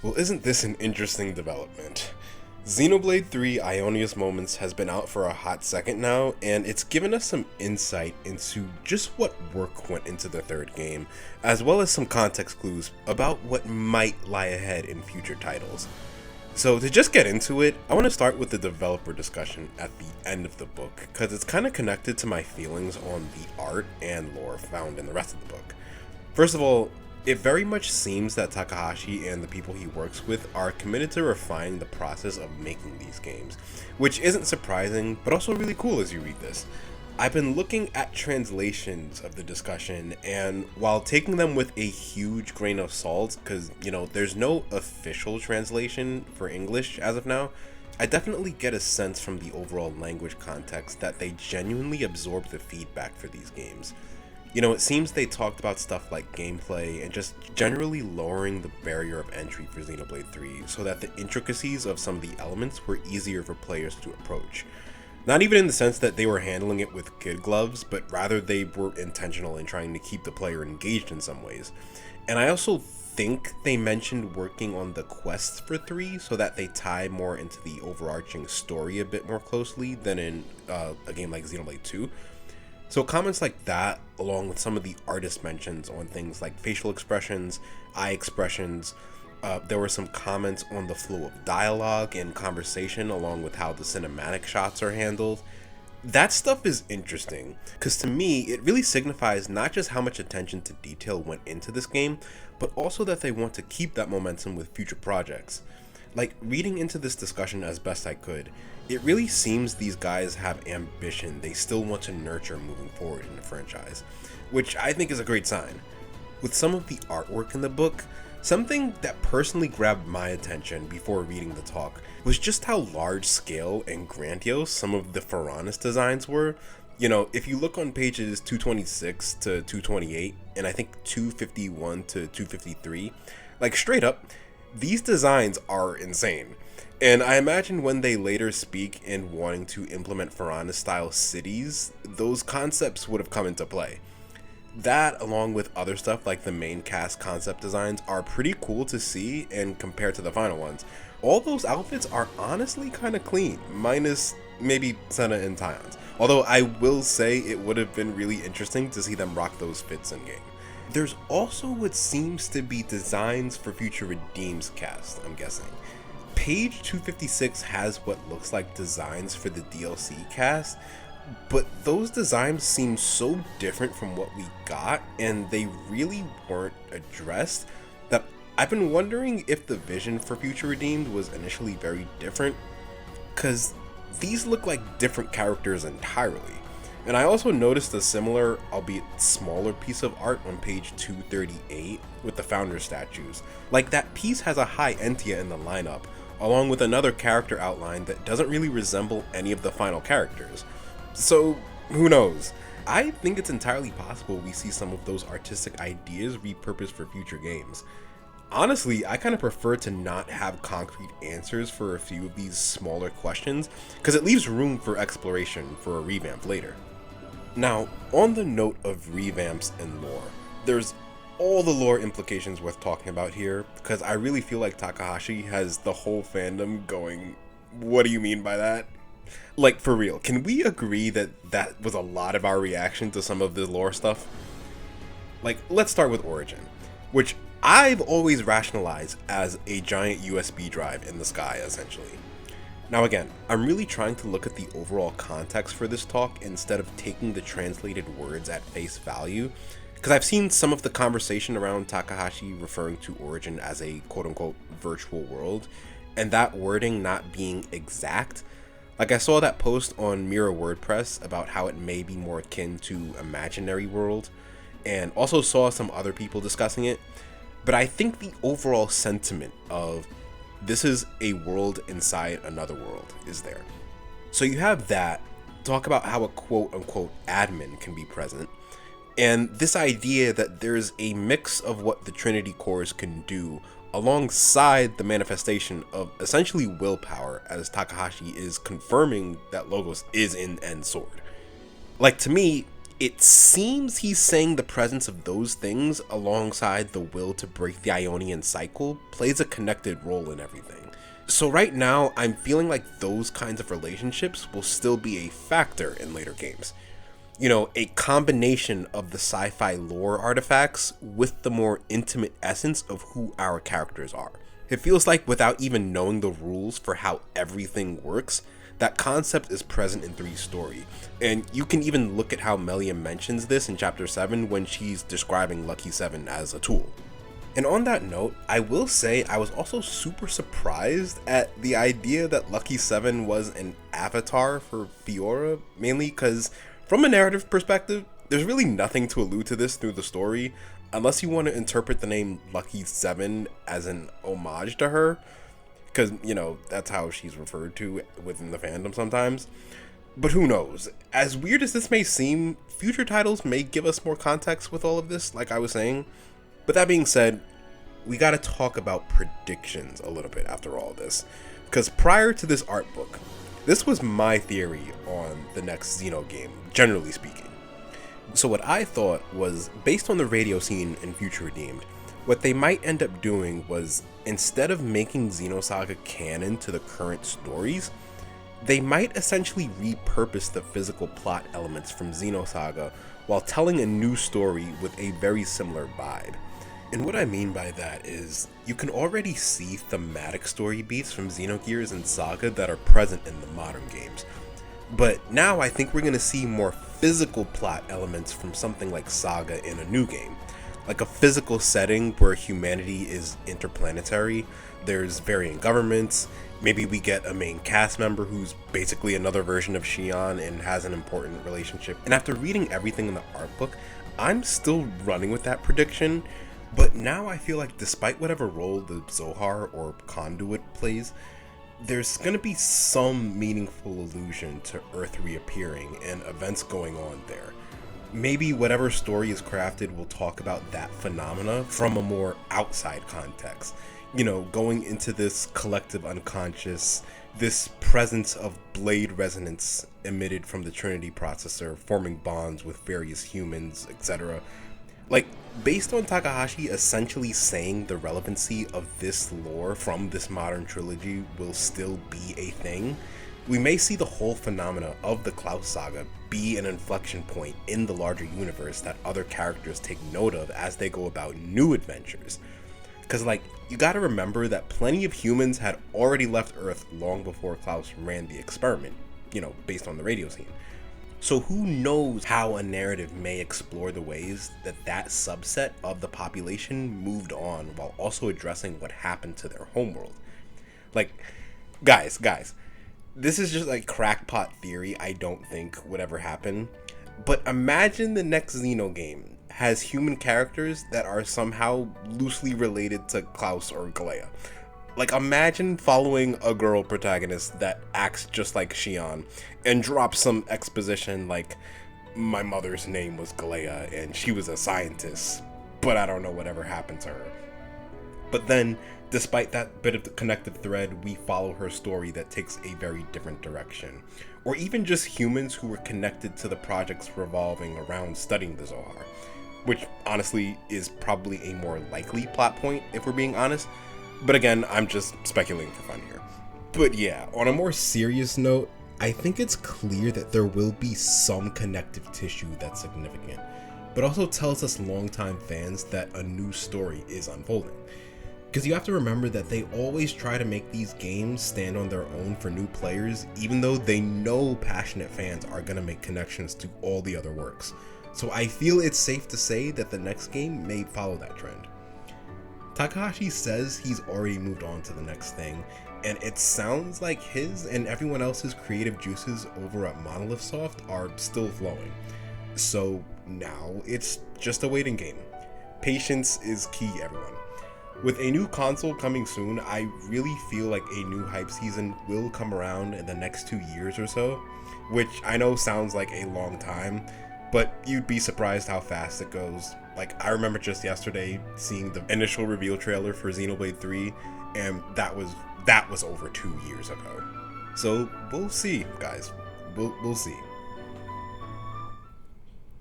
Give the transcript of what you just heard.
Well, isn't this an interesting development? Xenoblade 3 Aionios Moments has been out for a hot second now, and it's given us some insight into just what work went into the third game, as well as some context clues about what might lie ahead in future titles. So to just get into it, I want to start with the developer discussion at the end of the book, because it's kind of connected to my feelings on the art and lore found in the rest of the book. First of all, it very much seems that Takahashi and the people he works with are committed to refining the process of making these games, which isn't surprising, but also really cool as you read this. I've been looking at translations of the discussion, and while taking them with a huge grain of salt, because, there's no official translation for English as of now, I definitely get a sense from the overall language context that they genuinely absorb the feedback for these games. It seems they talked about stuff like gameplay and just generally lowering the barrier of entry for Xenoblade 3 so that the intricacies of some of the elements were easier for players to approach. Not even in the sense that they were handling it with kid gloves, but rather they were intentional in trying to keep the player engaged in some ways. And I also think they mentioned working on the quests for 3 so that they tie more into the overarching story a bit more closely than in a game like Xenoblade 2. So comments like that, along with some of the artist mentions on things like facial expressions, eye expressions, there were some comments on the flow of dialogue and conversation, along with how the cinematic shots are handled. That stuff is interesting, because to me, it really signifies not just how much attention to detail went into this game, but also that they want to keep that momentum with future projects. Like, reading into this discussion as best I could, it really seems these guys have ambition they still want to nurture moving forward in the franchise, which I think is a great sign. With some of the artwork in the book, something that personally grabbed my attention before reading the talk was just how large scale and grandiose some of the Faranis designs were. If you look on pages 226 to 228, and I think 251 to 253, like straight up, these designs are insane. And I imagine when they later speak in wanting to implement Faranis style cities, those concepts would have come into play. That, along with other stuff like the main cast concept designs, are pretty cool to see and compared to the final ones. All those outfits are honestly kind of clean, minus maybe Senna and Tyon's. Although I will say it would have been really interesting to see them rock those fits in game. There's also what seems to be designs for future Redeems cast, I'm guessing. Page 256 has what looks like designs for the DLC cast, but those designs seem so different from what we got, and they really weren't addressed, that I've been wondering if the vision for Future Redeemed was initially very different, because these look like different characters entirely. And I also noticed a similar, albeit smaller piece of art on page 238 with the founder statues. Like, that piece has a high Entia in the lineup, along with another character outline that doesn't really resemble any of the final characters. So, who knows? I think it's entirely possible we see some of those artistic ideas repurposed for future games. Honestly, I kind of prefer to not have concrete answers for a few of these smaller questions, because it leaves room for exploration for a revamp later. Now, on the note of revamps and lore, there's all the lore implications worth talking about here, because I really feel like Takahashi has the whole fandom going, what do you mean by that? Like, for real, can we agree that that was a lot of our reaction to some of the lore stuff? Like, let's start with Origin, which I've always rationalized as a giant USB drive in the sky, essentially. Now again, I'm really trying to look at the overall context for this talk instead of taking the translated words at face value, because I've seen some of the conversation around Takahashi referring to Origin as a quote-unquote virtual world, and that wording not being exact. Like, I saw that post on Mirror WordPress about how it may be more akin to Imaginary World, and also saw some other people discussing it, but I think the overall sentiment of this is a world inside another world is there. So you have that, talk about how a quote-unquote admin can be present, and this idea that there's a mix of what the Trinity cores can do alongside the manifestation of essentially willpower, as Takahashi is confirming that Logos is in End Sword. Like, to me, It seems he's saying the presence of those things alongside the will to break the Ionian cycle plays a connected role in everything. So right now, I'm feeling like those kinds of relationships will still be a factor in later games. You know, a combination of the sci-fi lore artifacts with the more intimate essence of who our characters are. It feels like without even knowing the rules for how everything works, that concept is present in 3's story. And you can even look at how Melia mentions this in chapter 7 when she's describing Lucky 7 as a tool. And on that note, I will say I was also super surprised at the idea that Lucky 7 was an avatar for Fiora, mainly because from a narrative perspective, there's really nothing to allude to this through the story, unless you want to interpret the name Lucky 7 as an homage to her, because, you know, that's how she's referred to within the fandom sometimes. But who knows? As weird as this may seem, future titles may give us more context with all of this, like I was saying. But that being said, we gotta talk about predictions a little bit after all this. Because prior to this art book, this was my theory on the next Xeno game, generally speaking. So what I thought was, based on the radio scene in Future Redeemed, what they might end up doing was, instead of making Xenosaga canon to the current stories, they might essentially repurpose the physical plot elements from Xenosaga while telling a new story with a very similar vibe. And what I mean by that is, you can already see thematic story beats from Xenogears and Saga that are present in the modern games. But now I think we're going to see more physical plot elements from something like Saga in a new game. Like a physical setting where humanity is interplanetary, there's varying governments, maybe we get a main cast member who's basically another version of Shion and has an important relationship. And after reading everything in the art book, I'm still running with that prediction, but now I feel like despite whatever role the Zohar or Conduit plays, there's going to be some meaningful allusion to Earth reappearing and events going on there. Maybe whatever story is crafted will talk about that phenomena from a more outside context. You know, going into this collective unconscious, this presence of blade resonance emitted from the Trinity processor, forming bonds with various humans, etc. Like, based on Takahashi essentially saying the relevancy of this lore from this modern trilogy will still be a thing, we may see the whole phenomena of the Klaus saga be an inflection point in the larger universe that other characters take note of as they go about new adventures. Because, like, you gotta remember that plenty of humans had already left Earth long before Klaus ran the experiment, you know, based on the radio scene. So who knows how a narrative may explore the ways that that subset of the population moved on while also addressing what happened to their homeworld. Like, guys, this is just like crackpot theory I don't think would ever happen, but imagine the next Xeno game has human characters that are somehow loosely related to Klaus or Galea. Like, imagine following a girl protagonist that acts just like Shion and drops some exposition like, my mother's name was Galea and she was a scientist, but I don't know whatever happened to her. But then, despite that bit of the connective thread, we follow her story that takes a very different direction. Or even just humans who were connected to the projects revolving around studying the Zohar, which honestly is probably a more likely plot point if we're being honest. But again, I'm just speculating for fun here. But yeah, on a more serious note, I think it's clear that there will be some connective tissue that's significant, but also tells us longtime fans that a new story is unfolding. Because you have to remember that they always try to make these games stand on their own for new players, even though they know passionate fans are going to make connections to all the other works. So I feel it's safe to say that the next game may follow that trend. Takahashi says he's already moved on to the next thing, and it sounds like his and everyone else's creative juices over at Monolithsoft are still flowing. So now it's just a waiting game. Patience is key, everyone. With a new console coming soon, I really feel like a new hype season will come around in the next 2 years or so, which I know sounds like a long time, but you'd be surprised how fast it goes. Like, I remember just yesterday seeing the initial reveal trailer for Xenoblade 3, and that was over 2 years ago. So we'll see, guys. We'll see.